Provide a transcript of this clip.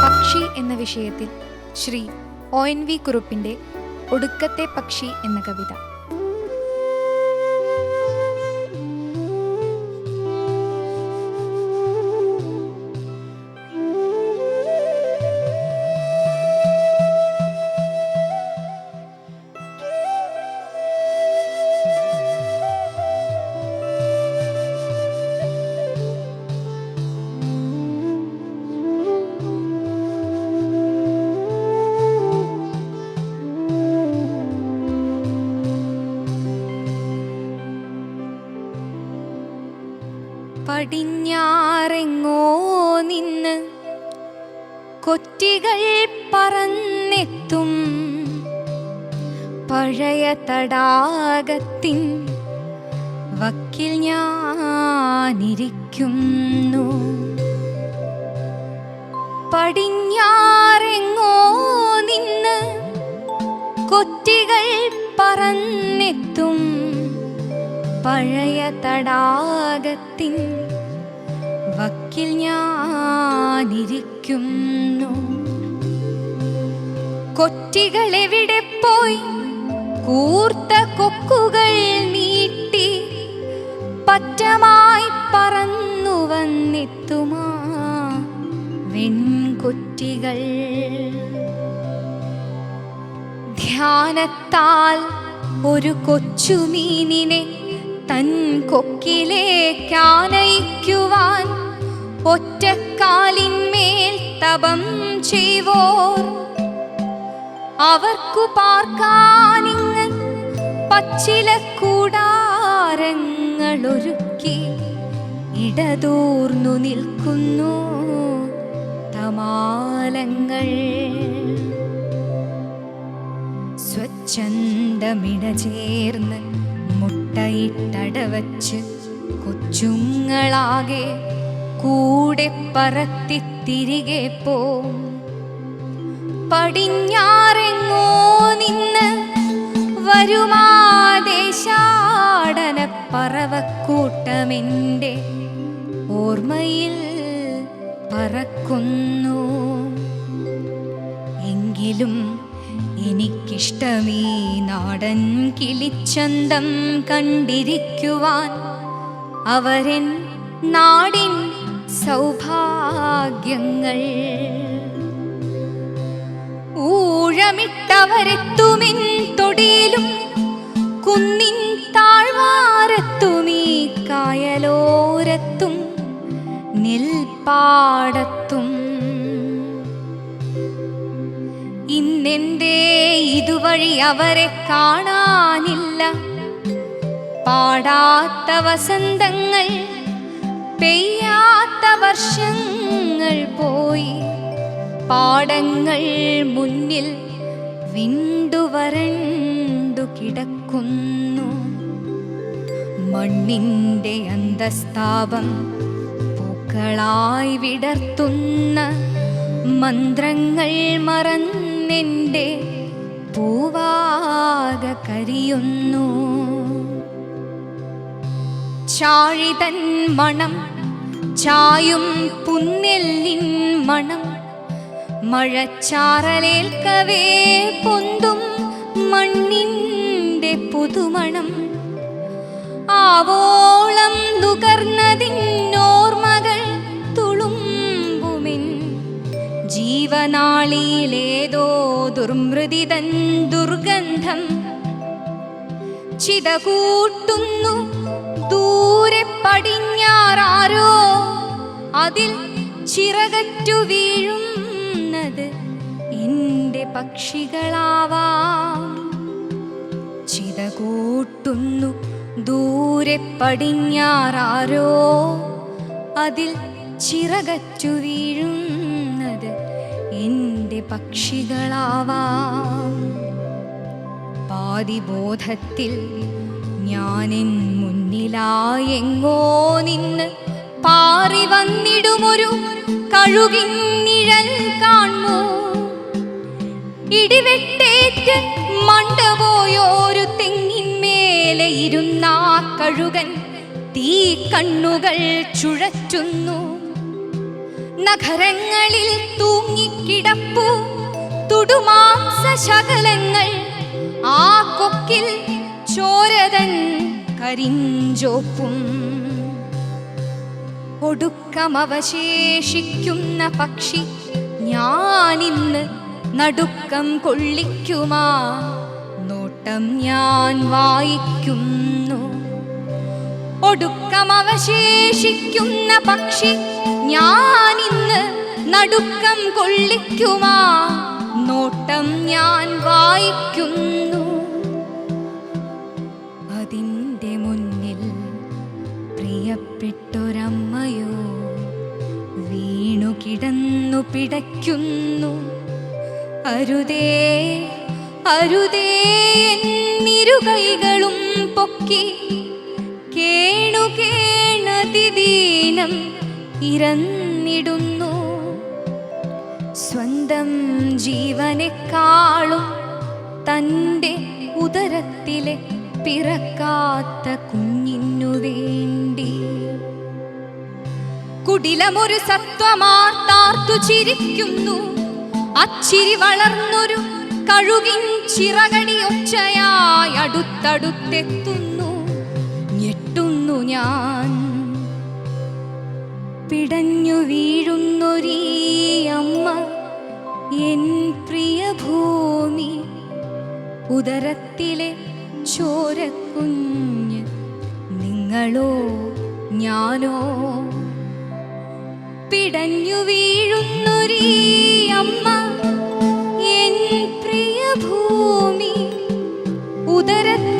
പക്ഷി എന്ന വിഷയത്തിൽ ശ്രീ ONV കുറുപ്പിൻ്റെ ഒടുക്കത്തെ പക്ഷി എന്ന കവിത. പടിഞ്ഞാറെങ്ങോ നിന്ന് കൊറ്റികൾ പറന്നെത്തും പഴയ തടാകത്തിൻ വക്കിൽ ഞാനിരിക്കുന്നു. പടിഞ്ഞാറെങ്ങോ നിന്ന് കൊറ്റികൾ പറന്നെത്തും പഴയ തടാകത്തിൻ വക്കിൽ ഞാനിരിക്കുന്നു. കൊറ്റികൾ എവിടെ പോയി കൂർത്ത കൊക്കുകൾ നീട്ടി പറ്റമായി പറന്നു വന്നെത്തുമാ വെൺകൊറ്റികൾ. ധ്യാനത്താൽ ഒരു കൊച്ചുമീനിനെ തൻ കൊക്കിലേക്കാനയിക്കുവാൻ ഒറ്റക്കാലിന്മേൽ തപം ചെയ്വോർ അവർക്കു പാർക്കാനിങ്ങ് പച്ചില കൂടാരങ്ങളൊരുക്കി ഇടതൂർന്നു നിൽക്കുന്നു തമാലങ്ങൾ. സ്വച്ഛന്തമിട ചേർന്ന് മുട്ടയിട്ടടവച്ച് കൊച്ചുങ്ങളാകെ കൂടെ പറത്തി തിരികെ പോം. പടിഞ്ഞാറെങ്ങോ നിന്ന് വരുമാ ദേശാടന പറവക്കൂട്ടമെൻ്റെ ഓർമ്മയിൽ പറക്കുന്നു. എങ്കിലും എനിക്കിഷ്ടമീ നാടൻ കിളിച്ചന്തം കണ്ടിരിക്കുവാൻ. അവരൻ നാടിൻ സൗഭാഗ്യങ്ങൾ. ഊഴമിട്ടവരെത്തുമിൻ തൊടിയിലും കുന്നിൻ താഴ്വാരത്തുമീ കായലോരത്തും നെൽപ്പാടത്തും. ഇന്നെന്തേ ഇതുവഴി അവരെ കാണാനില്ല. പാടാത്ത വസന്തങ്ങൾ പെയ്യാത്ത വർഷങ്ങൾ പോയി. പാടങ്ങൾ മുന്നിൽ വിണ്ടുവരണ്ടു കിടക്കുന്നു. മണ്ണിൻ്റെ അന്തസ്താപം പൂക്കളായി വിടർത്തുന്ന മന്ത്രങ്ങൾ മറന്നെൻ്റെ പൂവാക കരിയുന്നു. ചാഴിതൻ മണം ചായും പുന്നെല്ലിൻ മണം മഴച്ചാറലേൽക്കവേ പൊന്തും മണ്ണിൻ്റെ പുതുമണം. ആവോളം നുകർന്നതിന്നോർമ്മകൾ തുളുമ്പുമിൻ ജീവനാളിയിലേതോ ദുർമൃതിതൻ ദുർഗന്ധം. ചിതകൂട്ടുന്നു ദൂരെ പടിഞ്ഞാറാരോ, അതിൽ ചിറകറ്റു വീഴുന്നത് എൻ്റെ പക്ഷികളാവാം. ചിതകൂട്ടുന്നു ദൂരെ പടിഞ്ഞാറാരോ, അതിൽ ചിറകറ്റു വീഴുന്നത് എൻ്റെ പക്ഷികളാവാം. പാതിബോധത്തിൽ ഞാനെൻ മുന്നിലായെങ്ങോ നിന്ന് പാറി വന്നിടുമൊരു കഴുകിൻ നിഴൽ കാൺമോ. ഇടിവെട്ടേറ്റ് മണ്ടപോയോരു തെങ്ങിന്മേലെ ഇരുന്നാ കഴുകൻ തീ കണ്ണുകൾ ചുഴറ്റുന്നു. നഖരങ്ങളിൽ തൂങ്ങിക്കിടപ്പു തുടുമാംസ ശകലങ്ങൾ, ആ കൊക്കിൽ ചോരതൻ കരിഞ്ചോപ്പും. ഒടുക്കമവശേഷിക്കുന്ന പക്ഷി ഞാനിന്ന് നടുക്കം കൊള്ളിക്കുമാ നോട്ടം ഞാൻ വായിക്കുന്നു. ഒടുക്കമവശേഷിക്കുന്ന പക്ഷി ഞാനിന്ന് നടുക്കം കൊള്ളിക്കുമാ നോട്ടം ഞാൻ വായിക്കുന്നു. അതിൻ്റെ മുന്നിൽ പ്രിയപ്പെട്ടൊരമ്മയോ വീണു കിടന്നു പിടയ്ക്കുന്നു. അരുതേ അരുതേ എന്നിരുകൈകളും പൊക്കി കേണുകേണതിദീനം ഇരന്നിടുന്നു. സ്വന്തം ജീവനെക്കാളും തൻ്റെ ഉദരത്തിലെ പിറക്കാത്ത കുഞ്ഞിനു വേണ്ടി കുടിലമൊരു സത്വമാർത്താർത്തു ചിരിക്കുന്നു. അച്ചിരി വളർന്നൊരു കഴുകിൻ ചിറകടി ഒച്ചയായി അടുത്തടുത്തെത്തുന്നു. ഞെട്ടുന്നു ഞാൻ. പിടഞ്ഞു വീഴുന്നൊരീ അമ്മ എൻ പ്രിയ ഭൂമി, ഉദരത്തിലെ ചോരക്കുഞ്ഞ് നിങ്ങളോ ഞാനോ. പിടഞ്ഞു വീഴുന്നൊരീ അമ്മ എൻ പ്രിയ ഭൂമി, ഉദരത്തിൽ